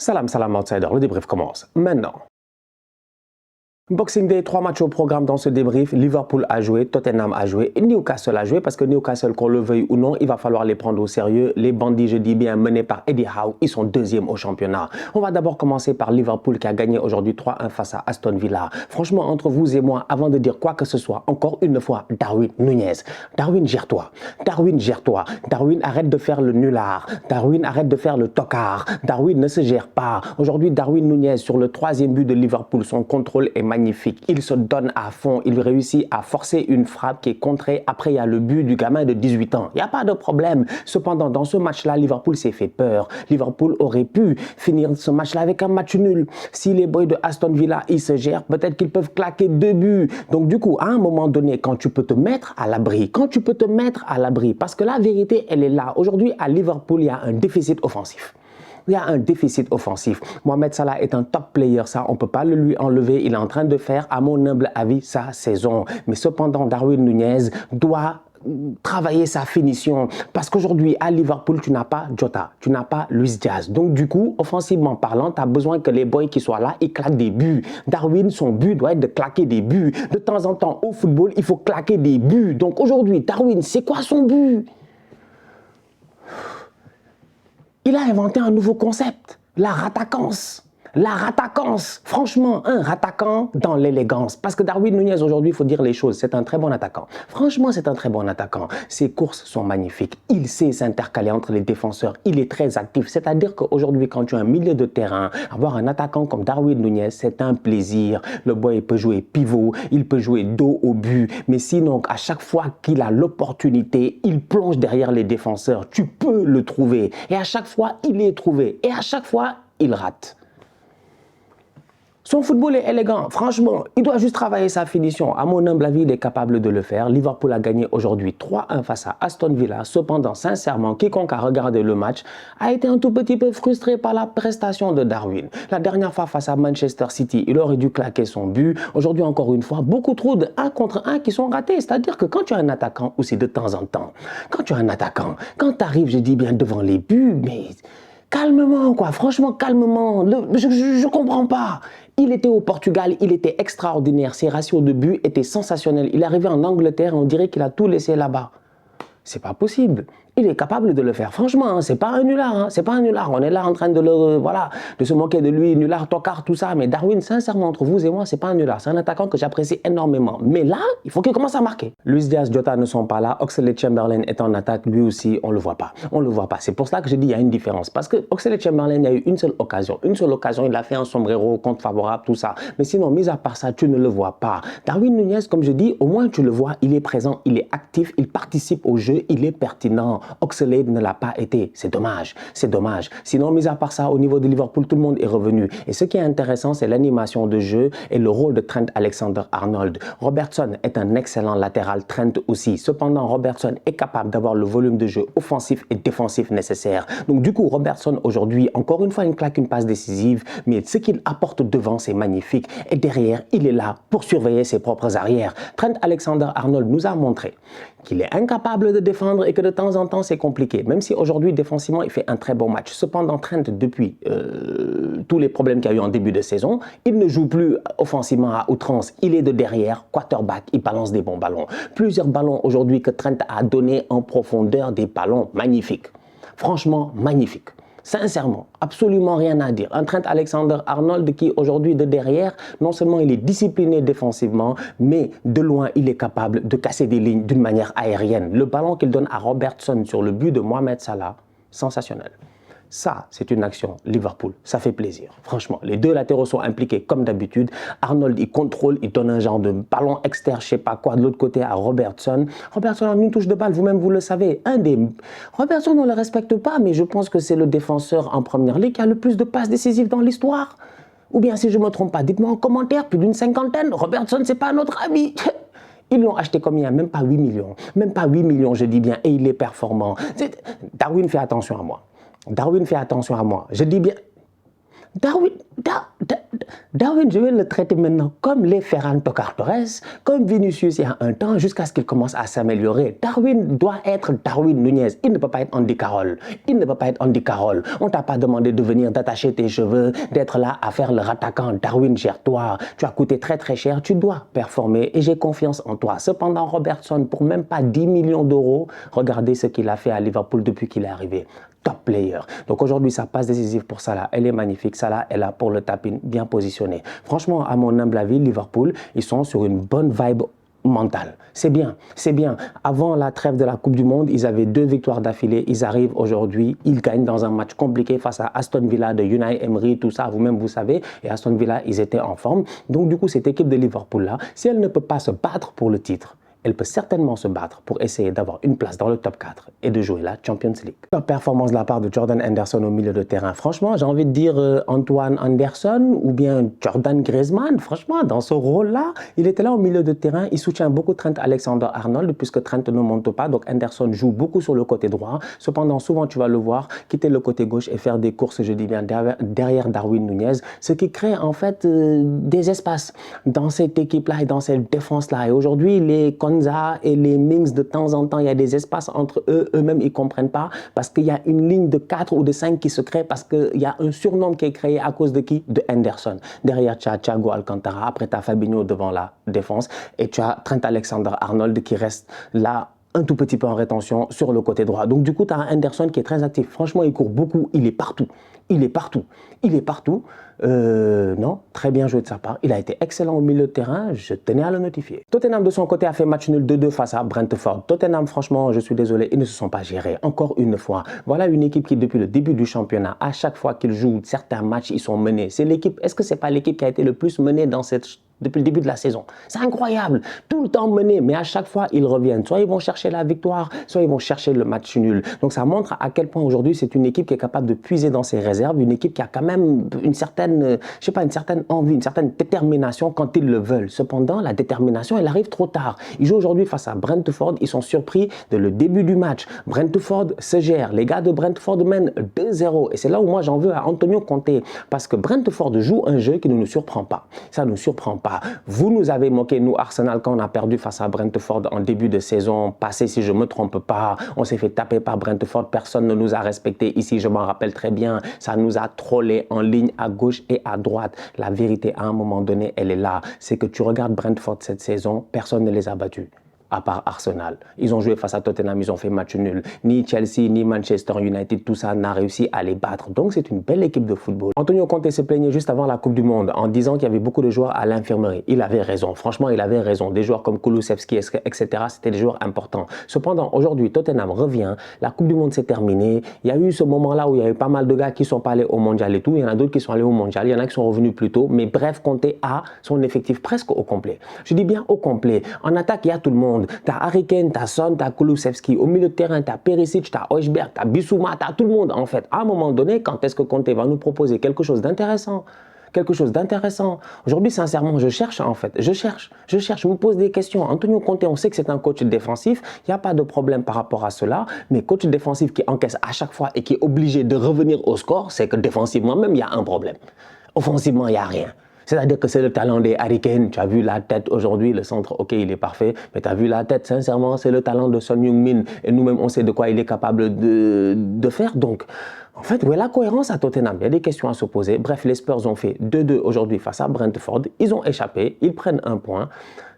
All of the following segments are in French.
Salam, salam outsider, le débrief commence maintenant. Boxing Day, 3 matchs au programme dans ce débrief. Liverpool a joué, Tottenham a joué et Newcastle a joué parce que Newcastle, qu'on le veuille ou non, il va falloir les prendre au sérieux. Les bandits, je dis bien, menés par Eddie Howe, ils sont deuxièmes au championnat. On va d'abord commencer par Liverpool qui a gagné aujourd'hui 3-1 face à Aston Villa. Franchement, entre vous et moi, avant de dire quoi que ce soit, encore une fois, Darwin Nunez. Darwin, gère-toi. Darwin, gère-toi. Darwin, arrête de faire le nulard. Darwin, arrête de faire le tocard. Darwin ne se gère pas. Aujourd'hui, Darwin Nunez, sur le 3e but de Liverpool, son contrôle est magnifique. Il se donne à fond. Il réussit à forcer une frappe qui est contrée. Après, il y a le but du gamin de 18 ans. Il n'y a pas de problème. Cependant, dans ce match-là, Liverpool s'est fait peur. Liverpool aurait pu finir ce match-là avec un match nul. Si les boys de Aston Villa, ils se gèrent, peut-être qu'ils peuvent claquer 2 buts. Donc, du coup, à un moment donné, quand tu peux te mettre à l'abri, parce que la vérité, elle est là. Aujourd'hui, à Liverpool, il y a un déficit offensif. Il y a un déficit offensif. Mohamed Salah est un top player, ça, on ne peut pas le lui enlever. Il est en train de faire, à mon humble avis, sa saison. Mais cependant, Darwin Nunez doit travailler sa finition. Parce qu'aujourd'hui, à Liverpool, tu n'as pas Jota, tu n'as pas Luis Diaz. Donc, du coup, offensivement parlant, tu as besoin que les boys qui soient là, ils claquent des buts. Darwin, son but doit être de claquer des buts. De temps en temps, au football, il faut claquer des buts. Donc, aujourd'hui, Darwin, c'est quoi son but ? Il a inventé un nouveau concept, la rattaquance. La rattaquance, franchement, un rattaquant dans l'élégance. Parce que Darwin Nunez, aujourd'hui, il faut dire les choses, c'est un très bon attaquant. Franchement, c'est un très bon attaquant. Ses courses sont magnifiques. Il sait s'intercaler entre les défenseurs. Il est très actif. C'est-à-dire qu'aujourd'hui, quand tu as un milieu de terrain, avoir un attaquant comme Darwin Nunez, c'est un plaisir. Le boy, il peut jouer pivot, il peut jouer dos au but. Mais sinon, à chaque fois qu'il a l'opportunité, il plonge derrière les défenseurs. Tu peux le trouver. Et à chaque fois, il est trouvé. Et à chaque fois, il rate. Son football est élégant, franchement, il doit juste travailler sa finition. À mon humble avis, il est capable de le faire. Liverpool a gagné aujourd'hui 3-1 face à Aston Villa. Cependant, sincèrement, quiconque a regardé le match a été un tout petit peu frustré par la prestation de Darwin. La dernière fois face à Manchester City, il aurait dû claquer son but. Aujourd'hui, encore une fois, beaucoup trop de 1 contre 1 qui sont ratés. C'est-à-dire que quand tu as un attaquant, aussi de temps en temps, quand tu as un attaquant, quand tu arrives, je dis bien devant les buts, mais calmement, quoi, franchement, calmement. Je ne comprends pas. Il était au Portugal, il était extraordinaire. Ses ratios de buts étaient sensationnels. Il est arrivé en Angleterre, on dirait qu'il a tout laissé là-bas. C'est pas possible. Il est capable de le faire. Franchement, hein, c'est pas un nulard. Hein, c'est pas un nulard. On est là en train de le, de se moquer de lui, nulard, tocard, tout ça. Mais Darwin, sincèrement, entre vous et moi, c'est pas un nulard. C'est un attaquant que j'apprécie énormément. Mais là, il faut qu'il commence à marquer. Luis Diaz, Jota ne sont pas là. Oxlade-Chamberlain est en attaque. Lui aussi, on le voit pas. On le voit pas. C'est pour cela que je dis il y a une différence. Parce que Oxlade-Chamberlain, il y a eu une seule occasion. Une seule occasion, il a fait un sombrero, compte favorable, tout ça. Mais sinon, mis à part ça, tu ne le vois pas. Darwin Nunez, comme je dis, au moins tu le vois, il est présent, il est actif, il participe au jeu, il est pertinent. Oxlade ne l'a pas été. C'est dommage. C'est dommage. Sinon, mis à part ça, au niveau de Liverpool, tout le monde est revenu. Et ce qui est intéressant, c'est l'animation de jeu et le rôle de Trent Alexander-Arnold. Robertson est un excellent latéral, Trent aussi. Cependant, Robertson est capable d'avoir le volume de jeu offensif et défensif nécessaire. Donc, du coup, Robertson, aujourd'hui, encore une fois, il claque une passe décisive, mais ce qu'il apporte devant, c'est magnifique. Et derrière, il est là pour surveiller ses propres arrières. Trent Alexander-Arnold nous a montré qu'il est incapable de défendre et que de temps en temps, c'est compliqué. Même si aujourd'hui, défensivement, il fait un très bon match. Cependant, Trent, depuis tous les problèmes qu'il y a eu en début de saison, il ne joue plus offensivement à outrance. Il est de derrière, quarterback, il balance des bons ballons. Plusieurs ballons aujourd'hui que Trent a donné en profondeur, des ballons magnifiques. Franchement, magnifiques. Sincèrement, absolument rien à dire. Un Trent Alexander-Arnold qui aujourd'hui de derrière, non seulement il est discipliné défensivement, mais de loin il est capable de casser des lignes d'une manière aérienne. Le ballon qu'il donne à Robertson sur le but de Mohamed Salah, sensationnel. Ça, c'est une action Liverpool. Ça fait plaisir. Franchement, les deux latéraux sont impliqués comme d'habitude. Arnold, il contrôle, il donne un genre de ballon externe, je sais pas quoi, de l'autre côté à Robertson. Robertson a une touche de balle, vous-même, vous le savez. Robertson, on ne le respecte pas, mais je pense que c'est le défenseur en première ligue qui a le plus de passes décisives dans l'histoire. Ou bien, si je ne me trompe pas, dites-moi en commentaire, plus d'une 50aine. Robertson, c'est pas notre ami. Ils l'ont acheté combien? Même pas 8 millions. Même pas 8 millions, je dis bien, et il est performant. Darwin, fais attention à moi. Darwin, fais attention à moi. Je dis bien, Darwin, Darwin, je vais le traiter maintenant comme les Ferran Torres, comme Vinicius il y a un temps, jusqu'à ce qu'il commence à s'améliorer. Darwin doit être Darwin Nunez. Il ne peut pas être Andy Carroll. Il ne peut pas être Andy Carroll. On ne t'a pas demandé de venir, d'attacher tes cheveux, d'être là à faire le rattaquant. Darwin, gère-toi. Tu as coûté très très cher. Tu dois performer et j'ai confiance en toi. Cependant, Robertson, pour même pas 10 millions d'euros, regardez ce qu'il a fait à Liverpool depuis qu'il est arrivé. Top player. Donc aujourd'hui, sa passe décisive pour Salah, elle est magnifique. Salah est là pour le tap-in, bien positionné. Franchement, à mon humble avis, Liverpool, ils sont sur une bonne vibe mentale. C'est bien, c'est bien. Avant la trêve de la Coupe du Monde, ils avaient 2 victoires d'affilée. Ils arrivent aujourd'hui, ils gagnent dans un match compliqué face à Aston Villa de Unai Emery, tout ça, vous-même vous savez. Et Aston Villa, ils étaient en forme. Donc du coup, cette équipe de Liverpool-là, si elle ne peut pas se battre pour le titre, elle peut certainement se battre pour essayer d'avoir une place dans le top 4 et de jouer la Champions League. Top performance de la part de Jordan Henderson au milieu de terrain. Franchement, j'ai envie de dire Antoine Anderson ou bien Jordan Griezmann. Franchement, dans ce rôle-là, il était là au milieu de terrain. Il soutient beaucoup Trent Alexander-Arnold puisque Trent ne monte pas. Donc Henderson joue beaucoup sur le côté droit. Cependant, souvent, tu vas le voir quitter le côté gauche et faire des courses, je dis bien, derrière Darwin Nunez. Ce qui crée en fait des espaces dans cette équipe-là et dans cette défense-là. Et aujourd'hui, les et les Mings, de temps en temps, il y a des espaces entre eux, eux-mêmes, ils ne comprennent pas parce qu'il y a une ligne de 4 ou de 5 qui se crée parce qu'il y a un surnom qui est créé à cause de qui? De Henderson. Derrière, tu as Thiago Alcantara, après tu as Fabinho devant la défense et tu as Trent Alexander-Arnold qui reste là un tout petit peu en rétention sur le côté droit. Donc du coup, tu as un Henderson qui est très actif. Franchement, il court beaucoup, il est partout. Il est partout. Il est partout. Non, très bien joué de sa part. Il a été excellent au milieu de terrain, je tenais à le notifier. Tottenham de son côté a fait match nul 2-2 face à Brentford. Tottenham, franchement, je suis désolé, ils ne se sont pas gérés. Encore une fois, voilà une équipe qui, depuis le début du championnat, à chaque fois qu'ils jouent certains matchs, ils sont menés. C'est l'équipe, est-ce que c'est pas l'équipe qui a été le plus menée depuis le début de la saison? C'est incroyable, tout le temps mené, mais à chaque fois, ils reviennent. Soit ils vont chercher la victoire, soit ils vont chercher le match nul. Donc ça montre à quel point aujourd'hui, c'est une équipe qui est capable de puiser dans ses réserves, une équipe qui a quand même une certaine, je sais pas, une certaine envie, une certaine détermination quand ils le veulent. Cependant, la détermination, elle arrive trop tard. Ils jouent aujourd'hui face à Brentford, ils sont surpris dès le début du match. Brentford se gère, les gars de Brentford mènent 2-0 et c'est là où moi j'en veux à Antonio Conte parce que Brentford joue un jeu qui ne nous surprend pas. Ça ne nous surprend pas. Vous nous avez moqué, nous, Arsenal, quand on a perdu face à Brentford en début de saison passée, si je ne me trompe pas. On s'est fait taper par Brentford, personne ne nous a respecté ici, je m'en rappelle très bien. Ça nous a trollé en ligne à gauche et à droite. La vérité, à un moment donné, elle est là. C'est que tu regardes Brentford cette saison, personne ne les a battus. À part Arsenal. Ils ont joué face à Tottenham, ils ont fait match nul. Ni Chelsea, ni Manchester United, tout ça n'a réussi à les battre. Donc c'est une belle équipe de football. Antonio Conte se plaignait juste avant la Coupe du Monde en disant qu'il y avait beaucoup de joueurs à l'infirmerie. Il avait raison, franchement il avait raison. Des joueurs comme Kulusevski, etc. c'était des joueurs importants. Cependant, aujourd'hui, Tottenham revient, la Coupe du Monde s'est terminée. Il y a eu ce moment-là où il y a eu pas mal de gars qui sont pas allés au Mondial et tout. Il y en a d'autres qui sont allés au Mondial, il y en a qui sont revenus plus tôt. Mais bref, Conte a son effectif presque au complet. Je dis bien au complet. En attaque, il y a tout le monde. T'as Harry Kane, t'as Son, t'as Kulusevski. Au milieu de terrain, t'as Perisic, t'as Højbjerg, t'as Bissouma, t'as tout le monde en fait. À un moment donné, quand est-ce que Conte va nous proposer quelque chose d'intéressant? Quelque chose d'intéressant. Aujourd'hui, sincèrement, je cherche en fait. Je cherche, je me pose des questions. Antonio Conte, on sait que c'est un coach défensif. Il n'y a pas de problème par rapport à cela. Mais coach défensif qui encaisse à chaque fois et qui est obligé de revenir au score, c'est que défensivement même, il y a un problème. Offensivement, il n'y a rien. C'est-à-dire que c'est le talent des Harry Kane. Tu as vu la tête aujourd'hui, le centre, ok, il est parfait, mais tu as vu la tête, sincèrement, c'est le talent de Son Heung-min. Et nous-mêmes, on sait de quoi il est capable de faire. Donc, en fait, où est la cohérence à Tottenham? Il y a des questions à se poser. Bref, les Spurs ont fait 2-2 aujourd'hui face à Brentford. Ils ont échappé, ils prennent un point.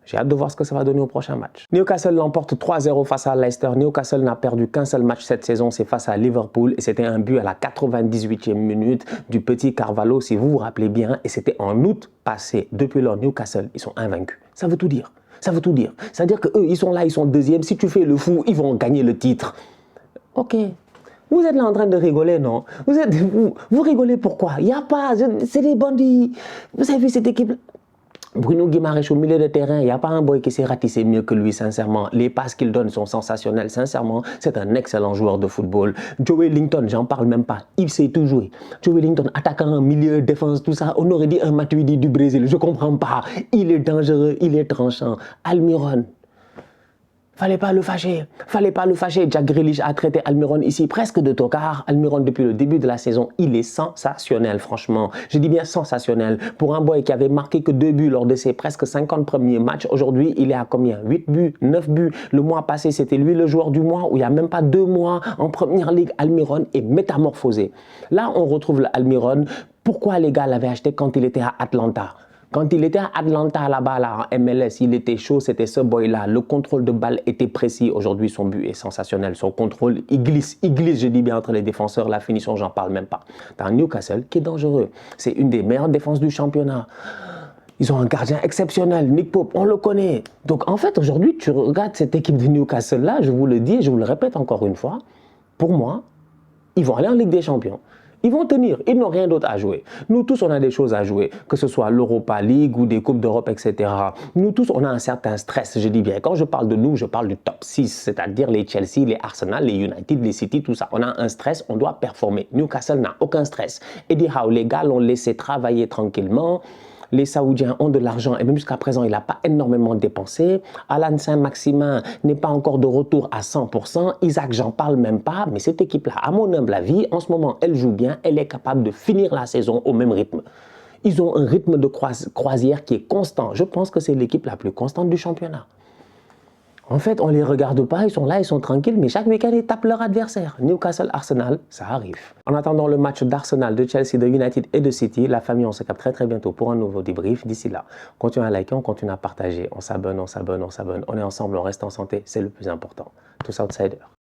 J'ai hâte de voir ce que ça va donner au prochain match. Newcastle l'emporte 3-0 face à Leicester. Newcastle n'a perdu qu'un seul match cette saison, c'est face à Liverpool. Et c'était un but à la 98e minute du petit Carvalho, si vous vous rappelez bien. Et c'était en août passé. Depuis lors, Newcastle, ils sont invaincus. Ça veut tout dire. Ça veut tout dire. C'est-à-dire qu'eux, ils sont là, ils sont deuxièmes. Si tu fais le fou, ils vont gagner le titre. Ok. Vous êtes là en train de rigoler, non? Vous rigolez pourquoi? Il n'y a pas, c'est des bandits. Vous avez vu cette équipe? Bruno Guimaraes au milieu de terrain, il n'y a pas un boy qui s'est ratissé mieux que lui, sincèrement. Les passes qu'il donne sont sensationnelles, sincèrement. C'est un excellent joueur de football. Joe Linton, j'en parle même pas. Il sait tout jouer. Joe Linton, attaquant, milieu, défense, tout ça. On aurait dit un Matuidi du Brésil. Je comprends pas. Il est dangereux, il est tranchant. Almiron. Fallait pas le fâcher. Fallait pas le fâcher. Jack Grealish a traité Almiron ici presque de tocard. Almiron, depuis le début de la saison, il est sensationnel, franchement. Je dis bien sensationnel. Pour un boy qui avait marqué que 2 buts lors de ses presque 50 premiers matchs, aujourd'hui, il est à combien? 8 buts, 9 buts. Le mois passé, c'était lui le joueur du mois, où il n'y a même pas 2 mois en première ligue. Almiron est métamorphosé. Là, on retrouve Almiron. Pourquoi les gars l'avaient acheté quand il était à Atlanta? Quand il était à Atlanta, là-bas, là, en MLS, il était chaud, c'était ce boy-là. Le contrôle de balle était précis. Aujourd'hui, son but est sensationnel. Son contrôle, il glisse, je dis bien, entre les défenseurs. La finition, j'en parle même pas. T'as un Newcastle qui est dangereux. C'est une des meilleures défenses du championnat. Ils ont un gardien exceptionnel, Nick Pope, on le connaît. Donc, en fait, aujourd'hui, tu regardes cette équipe de Newcastle-là, je vous le dis et je vous le répète encore une fois, pour moi, ils vont aller en Ligue des Champions. Ils vont tenir, ils n'ont rien d'autre à jouer. Nous tous, on a des choses à jouer, que ce soit l'Europa League ou des Coupes d'Europe, etc. Nous tous, on a un certain stress, je dis bien. Quand je parle de nous, je parle du top 6, c'est-à-dire les Chelsea, les Arsenal, les United, les City, tout ça. On a un stress, on doit performer. Newcastle n'a aucun stress. Eddie Howe, les gars l'ont laissé travailler tranquillement. Les Saoudiens ont de l'argent et même jusqu'à présent, il n'a pas énormément dépensé. Alan Saint-Maximin n'est pas encore de retour à 100%. Isaac, j'en parle même pas. Mais cette équipe-là, à mon humble avis, en ce moment, elle joue bien. Elle est capable de finir la saison au même rythme. Ils ont un rythme de croisière qui est constant. Je pense que c'est l'équipe la plus constante du championnat. En fait, on ne les regarde pas, ils sont là, ils sont tranquilles, mais chaque week-end, ils tapent leur adversaire. Newcastle, Arsenal, ça arrive. En attendant le match d'Arsenal, de Chelsea, de United et de City, la famille, on se capte très très bientôt pour un nouveau débrief. D'ici là, on continue à liker, on continue à partager, on s'abonne, on s'abonne, on s'abonne. On est ensemble, on reste en santé, c'est le plus important. Tous outsiders.